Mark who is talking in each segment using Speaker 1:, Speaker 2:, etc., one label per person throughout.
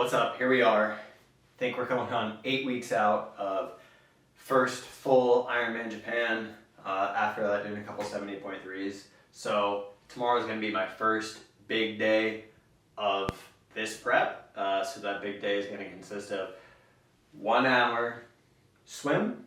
Speaker 1: What's up? Here we are. I think we're going on 8 weeks out of first full Ironman Japan. After that, doing a couple 78.3s. So tomorrow is going to be my first big day of this prep. So that big day is going to consist of 1 hour swim.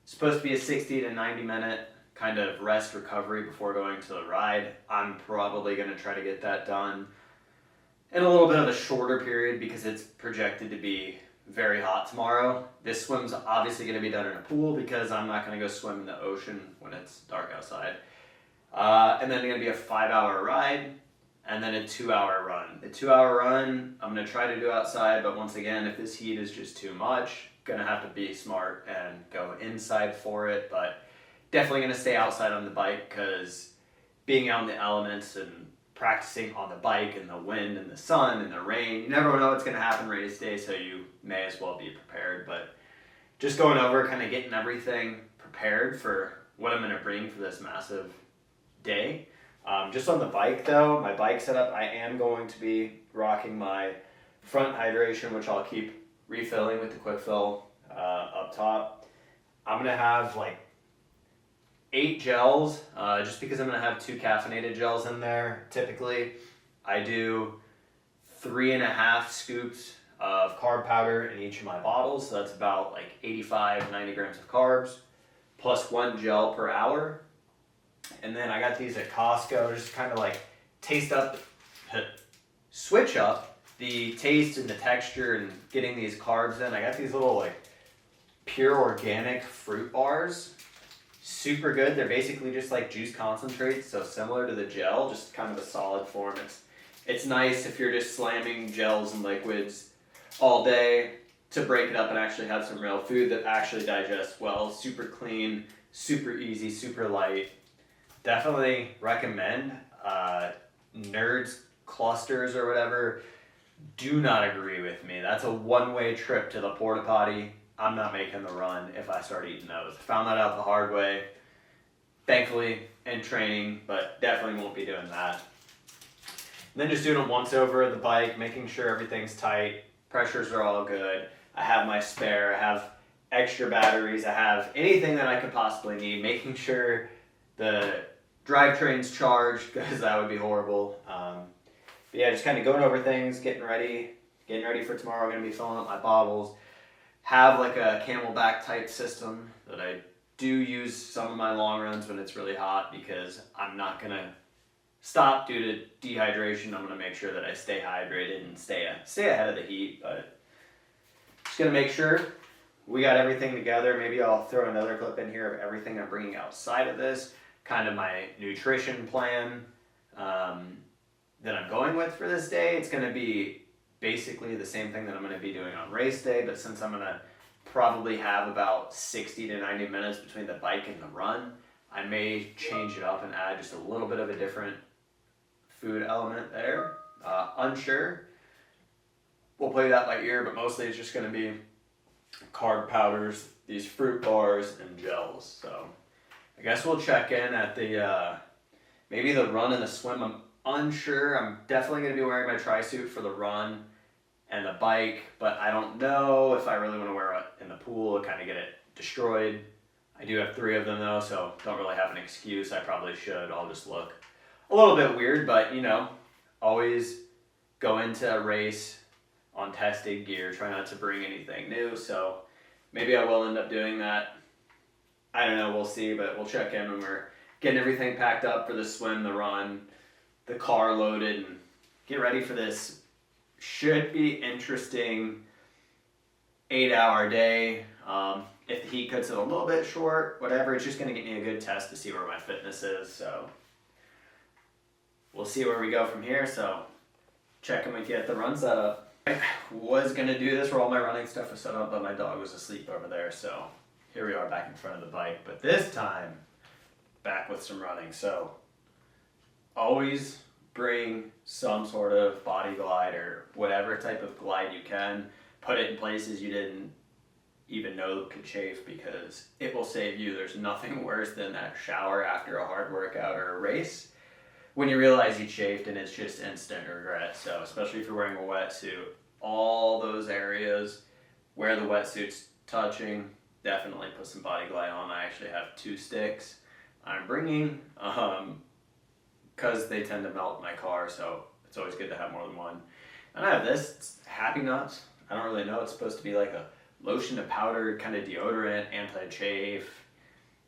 Speaker 1: It's supposed to be a 60 to 90 minute kind of rest recovery before going to the ride. I'm probably going to try to get that done in a little bit of a shorter period because it's projected to be very hot tomorrow. This swim's obviously going to be done in a pool because I'm not going to go swim in the ocean when it's dark outside. And then going to be a 5-hour ride and then a 2-hour run. The 2-hour run I'm going to try to do outside, but once again, if this heat is just too much, going to have to be smart and go inside for it, but definitely going to stay outside on the bike because being out in the elements and practicing on the bike in the wind and the sun and the rain, you never know what's going to happen race day, so you may as well be prepared. But just going over, kind of getting everything prepared for what I'm going to bring for this massive day. Just on the bike though, my bike setup, I am going to be rocking my front hydration, which I'll keep refilling with the quick fill up top. I'm going to have like 8 gels, just because I'm going to have 2 caffeinated gels in there. Typically, I do 3.5 scoops of carb powder in each of my bottles. So that's about like 85, 90 grams of carbs, plus 1 gel per hour. And then I got these at Costco, just kind of like switch up the taste and the texture and getting these carbs in. I got these little like pure organic fruit bars. Super good. They're basically just like juice concentrates, so similar to the gel, just kind of a solid form. It's nice if you're just slamming gels and liquids all day to break it up and actually have some real food that actually digests well. Super clean, super easy, super light. Definitely recommend. Nerds clusters or whatever do not agree with me. That's a one-way trip to the porta potty. I'm not making the run if I start eating those. Found that out the hard way, thankfully, in training, but definitely won't be doing that. And then just doing a once over of the bike, making sure everything's tight, pressures are all good. I have my spare, I have extra batteries, I have anything that I could possibly need, making sure the drivetrain's charged because that would be horrible. But yeah, just kind of going over things, getting ready for tomorrow. I'm going to be filling up my bottles. Have like a Camelback type system that I do use some of my long runs when it's really hot because I'm not going to stop due to dehydration. I'm going to make sure that I stay hydrated and stay ahead of the heat, but just going to make sure we got everything together. Maybe I'll throw another clip in here of everything I'm bringing outside of this, kind of my nutrition plan that I'm going with for this day. It's going to be basically the same thing that I'm going to be doing on race day, but since I'm going to probably have about 60 to 90 minutes between the bike and the run, I may change it up and add just a little bit of a different food element there. Unsure. We'll play that by ear, but mostly it's just going to be carb powders, these fruit bars, and gels. So I guess we'll check in at the maybe the run and the swim. I'm unsure. I'm definitely going to be wearing my tri-suit for the run and the bike, but I don't know if I really want to wear it in the pool and kind of get it destroyed. I do have 3 of them though, so don't really have an excuse. I probably should. I'll just look a little bit weird, but you know, always go into a race on tested gear. Try not to bring anything new, so maybe I will end up doing that. I don't know, we'll see, but we'll check in when we're getting everything packed up for the swim, the run, the car loaded, and get ready for this. Should be interesting 8-hour day. If the heat cuts it a little bit short, whatever, it's just going to get me a good test to see where my fitness is. So we'll see where we go from here. So checking with you at the run setup. I was going to do this where all my running stuff was set up, but my dog was asleep over there. So here we are back in front of the bike. But this time, back with some running. So always bring some sort of body glide or whatever type of glide you can. Put it in places you didn't even know could chafe because it will save you. There's nothing worse than that shower after a hard workout or a race when you realize you chafed and it's just instant regret. So especially if you're wearing a wetsuit, all those areas where the wetsuit's touching, definitely put some body glide on. I actually have 2 sticks I'm bringing because they tend to melt in my car, so it's always good to have more than one. And I have this, it's Happy Nuts. I don't really know, it's supposed to be like a lotion to powder kind of deodorant, anti-chafe,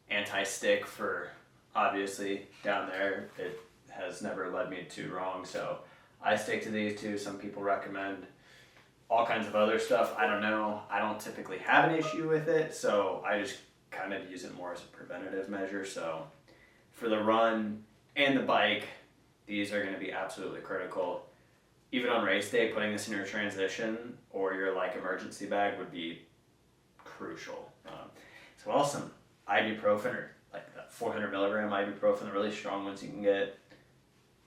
Speaker 1: anti-stick for, obviously, down there. It has never led me too wrong, so I stick to these 2. Some people recommend all kinds of other stuff. I don't know. I don't typically have an issue with it, so I just kind of use it more as a preventative measure. So for the run and the bike, these are going to be absolutely critical. Even on race day, putting this in your transition or your like emergency bag would be crucial. So also some ibuprofen, or like that 400 milligram ibuprofen, the really strong ones you can get.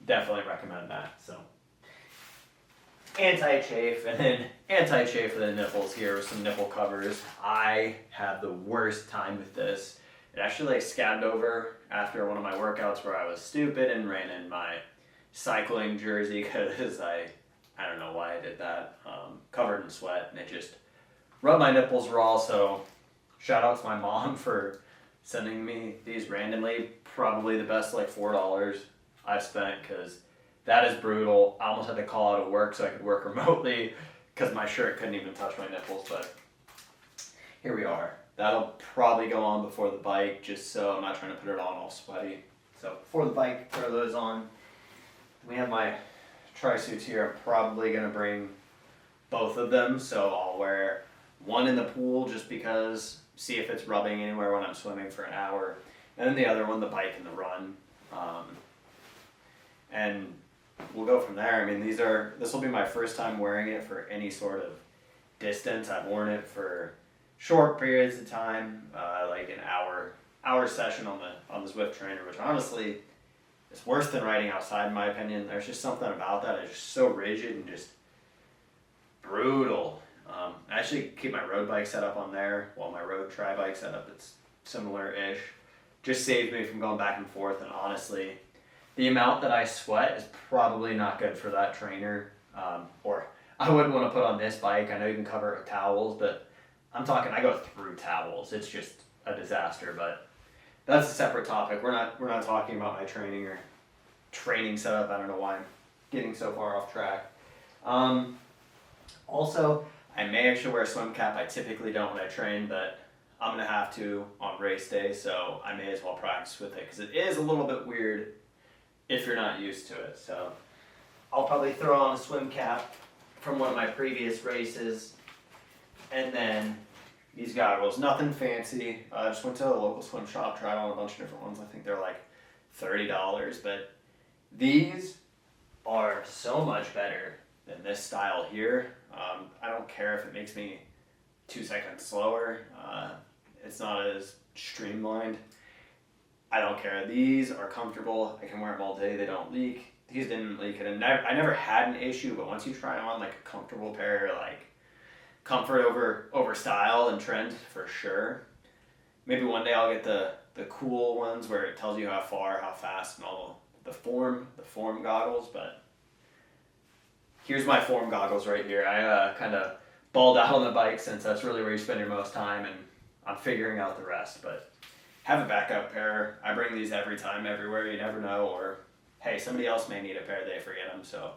Speaker 1: Definitely recommend that. So anti-chafe, and then anti-chafe for the nipples here with some nipple covers. I have the worst time with this. It actually like scabbed over after one of my workouts where I was stupid and ran in my cycling jersey because I don't know why I did that, covered in sweat, and it just rubbed my nipples raw. So shout out to my mom for sending me these randomly. Probably the best like $4 I've spent, because that is brutal. I almost had to call out of work so I could work remotely because my shirt couldn't even touch my nipples, but here we are. That'll probably go on before the bike, just so I'm not trying to put it on all sweaty. So before the bike, throw those on. We have my tri-suits here. I'm probably going to bring both of them, so I'll wear one in the pool just because, see if it's rubbing anywhere when I'm swimming for an hour, and then the other one, the bike and the run. And we'll go from there. I mean, this will be my first time wearing it for any sort of distance. I've worn it for short periods of time, like an hour session on the Zwift trainer, which honestly is worse than riding outside in my opinion. There's just something about that. It's just so rigid and just brutal. I actually keep my road bike set up on there while my road tri-bike setup, it's similar-ish. Just saves me from going back and forth, and honestly, the amount that I sweat is probably not good for that trainer, or I wouldn't want to put on this bike. I know you can cover it with towels, but I'm talking, I go through towels. It's just a disaster, but that's a separate topic. We're not talking about my training or training setup. I don't know why I'm getting so far off track. Also, I may actually wear a swim cap. I typically don't when I train, but I'm going to have to on race day, so I may as well practice with it because it is a little bit weird if you're not used to it. So I'll probably throw on a swim cap from one of my previous races, and then these goggles, nothing fancy. I just went to a local swim shop, tried on a bunch of different ones. I think they're like $30, but these are so much better than this style here. I don't care if it makes me 2 seconds slower. It's not as streamlined. I don't care. These are comfortable. I can wear them all day. They don't leak. These didn't leak. And I never had an issue, but once you try on like a comfortable pair, like comfort over style and trend for sure. Maybe one day I'll get the cool ones where it tells you how far, how fast, and all the form goggles, but here's my form goggles right here. I kind of balled out on the bike since that's really where you spend your most time, and I'm figuring out the rest, but have a backup pair. I bring these every time, everywhere. You never know, or hey, somebody else may need a pair, they forget them, so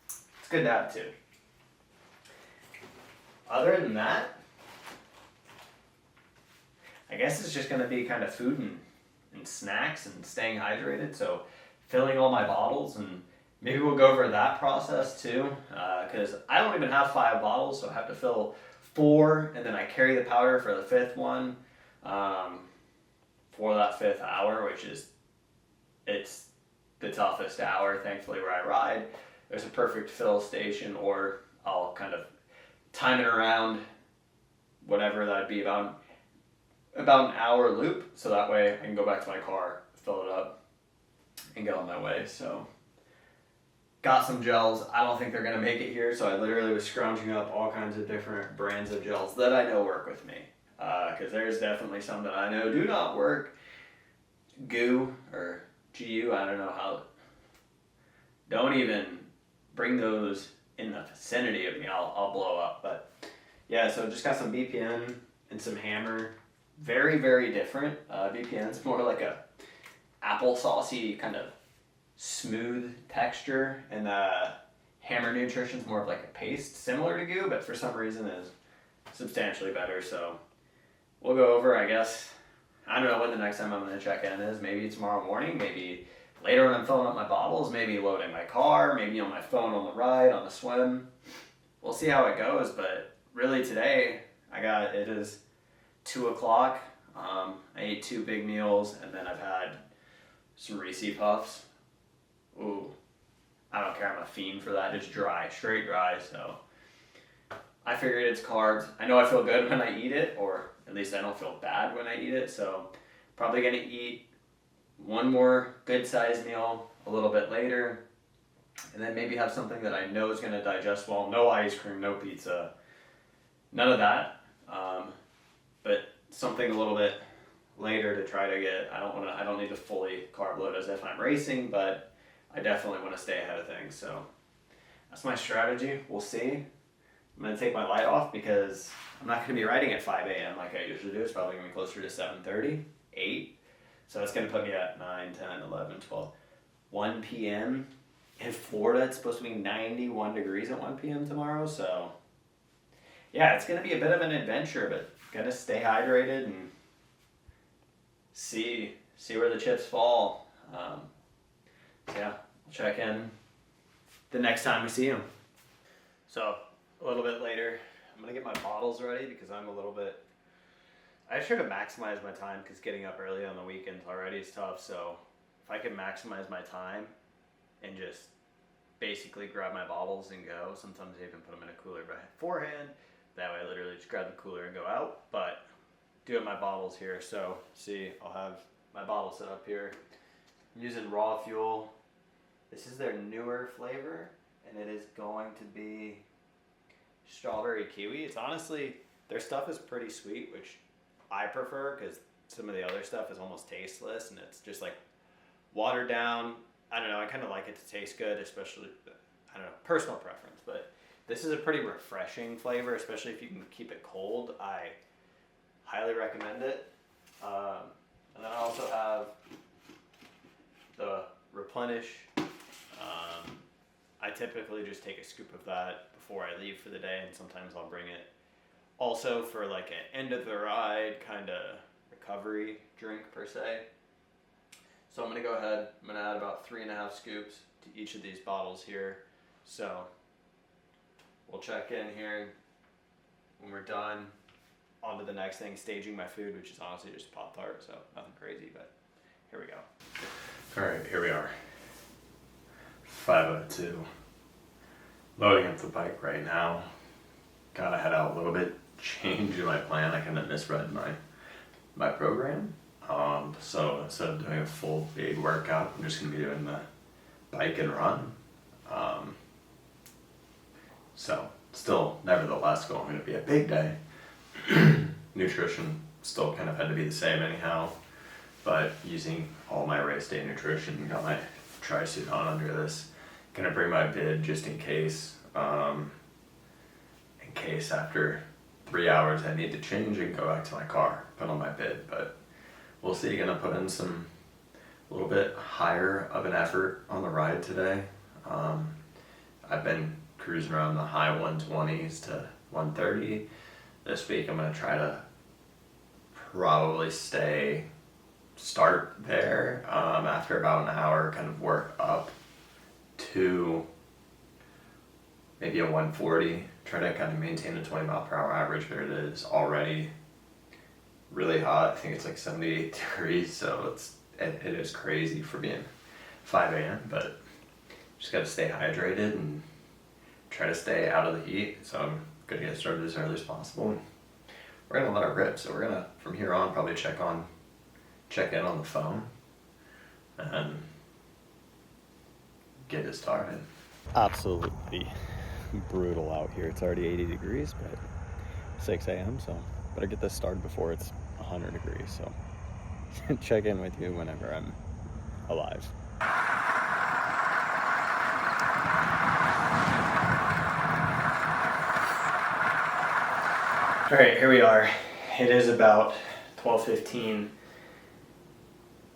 Speaker 1: it's good to have two. Other than that, I guess it's just going to be kind of food and snacks and staying hydrated, so filling all my bottles, and maybe we'll go over that process too, because I don't even have 5 bottles, so I have to fill 4, and then I carry the powder for the 5th one for that 5th hour, which is, it's the toughest hour, thankfully, where I ride. There's a perfect fill station, or I'll kind of time it around whatever that'd be, about an hour loop, so that way I can go back to my car, fill it up, and get on my way. So got some gels. I don't think they're going to make it here, so I literally was scrounging up all kinds of different brands of gels that I know work with me, because there's definitely some that I know do not work. Goo, or GU, I don't know how. Don't even bring those in the vicinity of me, I'll blow up. But yeah, so just got some BPN and some hammer. Very, very different. BPN's more like a applesaucey kind of smooth texture, and hammer nutrition's more of like a paste, similar to goo, but for some reason is substantially better. So we'll go over, I guess. I don't know when the next time I'm going to check in is. Maybe tomorrow morning, maybe later when I'm filling up my bottles, maybe loading my car, maybe on my phone on the ride, on the swim. We'll see how it goes, but really today, it is 2 o'clock. I ate 2 big meals, and then I've had some Reese Puffs. Ooh, I don't care, I'm a fiend for that. It's dry, straight dry, so I figured it's carbs. I know I feel good when I eat it, or at least I don't feel bad when I eat it, so probably gonna eat one more good sized meal a little bit later, and then maybe have something that I know is gonna digest well. No ice cream, no pizza, none of that, but something a little bit later to try to get, I don't need to fully carb load as if I'm racing, but I definitely want to stay ahead of things. So that's my strategy. We'll see. I'm going to take my light off because I'm not going to be riding at 5 a.m. like I usually do. It's probably going to be closer to 7:30, 8. So that's going to put me at 9, 10, 11, 12, 1 p.m. In Florida, it's supposed to be 91 degrees at 1 p.m. tomorrow. So yeah, it's going to be a bit of an adventure, but got to stay hydrated and see where the chips fall. So yeah, we'll check in the next time we see them. So a little bit later, I'm gonna get my bottles ready because I try to maximize my time because getting up early on the weekends already is tough. So if I can maximize my time and just basically grab my bottles and go, sometimes I even put them in a cooler beforehand. That way I literally just grab the cooler and go out. But doing my bottles here, so see, I'll have my bottle set up here. I'm using Raw Fuel. This is their newer flavor, and it is going to be strawberry kiwi. It's honestly, their stuff is pretty sweet, which I prefer because some of the other stuff is almost tasteless, and it's just like watered down. I don't know, I kind of like it to taste good, especially, I don't know, personal preference, but this is a pretty refreshing flavor, especially if you can keep it cold. I highly recommend it. And then I also have the Replenish. I typically just take a scoop of that before I leave for the day, and sometimes I'll bring it also for like an end of the ride kind of recovery drink per se. So I'm going to go ahead, I'm going to add about 3.5 scoops to each of these bottles here. So we'll check in here when we're done. On to the next thing, staging my food, which is honestly just Pop-Tart, so nothing crazy, but here we go. All right, here we are. 5:02. Loading up the bike right now. Gotta head out a little bit, change my plan. I kind of misread my program. So instead of doing a full big workout, I'm just gonna be doing the bike and run. So still, nevertheless, going to be a big day. Nutrition still kind of had to be the same anyhow, but using all my race day nutrition, got my tri-suit on under this. Gonna bring my bib just in case after 3 hours I need to change and go back to my car, put on my bib, but we'll see. Gonna put in a little bit higher of an effort on the ride today. I've been cruising around the high 120s to 130. This week I'm gonna try to probably start there after about an hour, kind of work up to maybe a 140, try to kind of maintain a 20 mile per hour average, but it is already really hot. I think it's like 78 degrees, so it is crazy for being 5 a.m., but just gotta stay hydrated and try to stay out of the heat. So I'm gonna get started as early as possible. We're gonna let it rip, so we're gonna, from here on, probably check in on the phone and get it started. Absolutely brutal out here. It's already 80 degrees, but 6 a.m., so better get this started before it's 100 degrees. So check in with you whenever I'm alive. All right, here we are. It is about 12:15.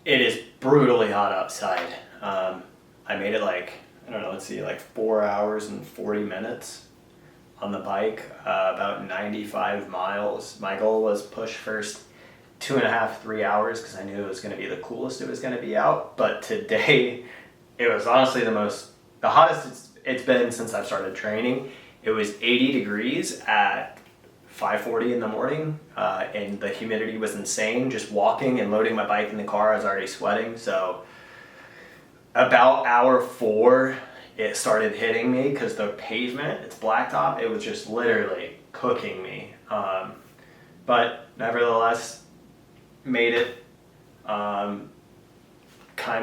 Speaker 1: It is brutally hot outside. I made it like, I don't know, let's see, like 4 hours and 40 minutes on the bike, about 95 miles. My goal was push first 2.5, 3 hours because I knew it was going to be the coolest it was going to be out. But today, it was honestly the hottest it's been since I've started training. It was 80 degrees at 5:40 in the morning, and the humidity was insane. Just walking and loading my bike in the car, I was already sweating. So about hour 4, it started hitting me because the pavement, it's blacktop, it was just literally cooking me. But nevertheless, made it, kind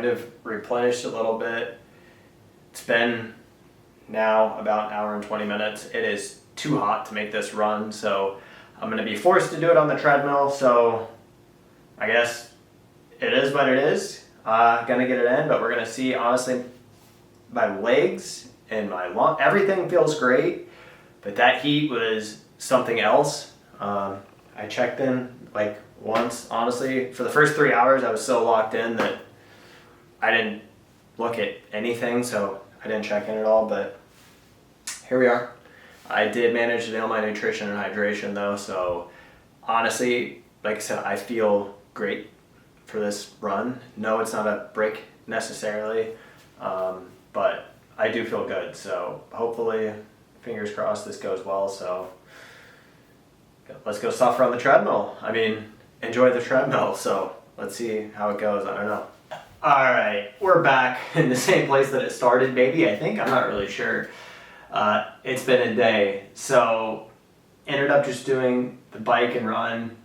Speaker 1: of replenished a little bit. It's been now about an hour and 20 minutes. It is too hot to make this run, so I'm going to be forced to do it on the treadmill. So I guess it is what it is. Gonna get it in, but we're gonna see. Honestly, my legs and my lung, everything feels great, but that heat was something else. I checked in like once. Honestly, for the first 3 hours, I was so locked in that I didn't look at anything, so I didn't check in at all. But here we are. I did manage to nail my nutrition and hydration though, so honestly, like I said, I feel great for this run. No, it's not a break necessarily, but I do feel good. So hopefully, fingers crossed, this goes well. So let's go suffer on the treadmill. I mean, enjoy the treadmill. So let's see how it goes. I don't know. All right, we're back in the same place that it started, maybe, I think. I'm not really sure. It's been a day. So ended up just doing the bike and run.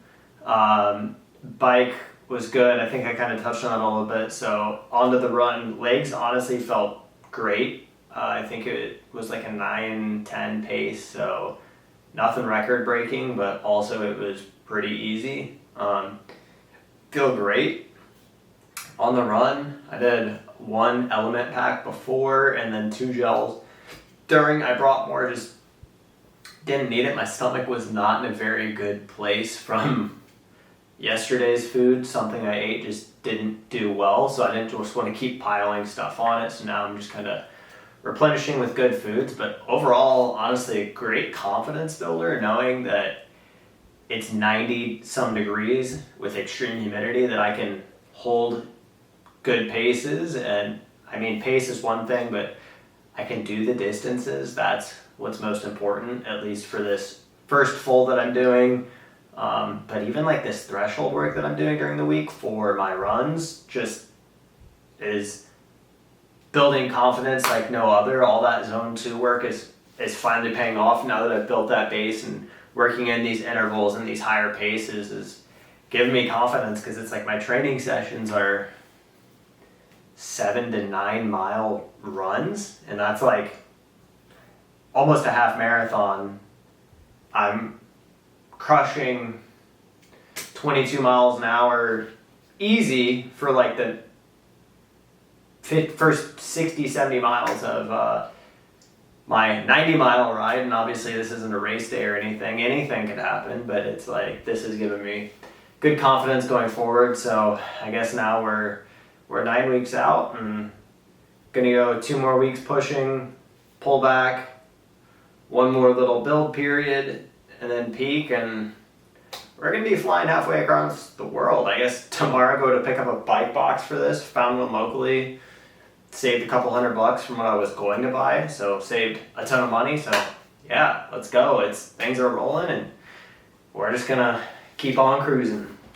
Speaker 1: Bike was good. I think I kind of touched on it a little bit. So onto the run. Legs honestly felt great. I think it was like a 9:10 pace, so nothing record breaking, but also it was pretty easy. Feel great. On the run, I did 1 element pack before and then 2 gels during. I brought more, just didn't need it. My stomach was not in a very good place from yesterday's food. Something I ate just didn't do well, so I didn't just want to keep piling stuff on it. So now I'm just kind of replenishing with good foods. But overall, honestly, a great confidence builder knowing that it's 90 some degrees with extreme humidity, that I can hold good paces. And I mean, pace is one thing, but I can do the distances. That's what's most important, at least for this first full that I'm doing. But even like this threshold work that I'm doing during the week for my runs just is building confidence like no other. All that zone 2 work is finally paying off now that I've built that base, and working in these intervals and these higher paces is giving me confidence, because it's like my training sessions are 7 to 9 mile runs, and that's like almost a half marathon. I'm crushing 22 miles an hour easy for like the first 60, 70 miles of my 90-mile ride. And obviously this isn't a race day or anything. Anything could happen, but it's like, this has given me good confidence going forward. So I guess now we're 9 weeks out and gonna go 2 more weeks pushing, pull back, 1 more little build period, and then peak, and we're going to be flying halfway across the world. I guess tomorrow I go to pick up a bike box for this, found one locally, saved a couple $100 from what I was going to buy, so saved a ton of money. So yeah, let's go. Things are rolling, and we're just going to keep on cruising.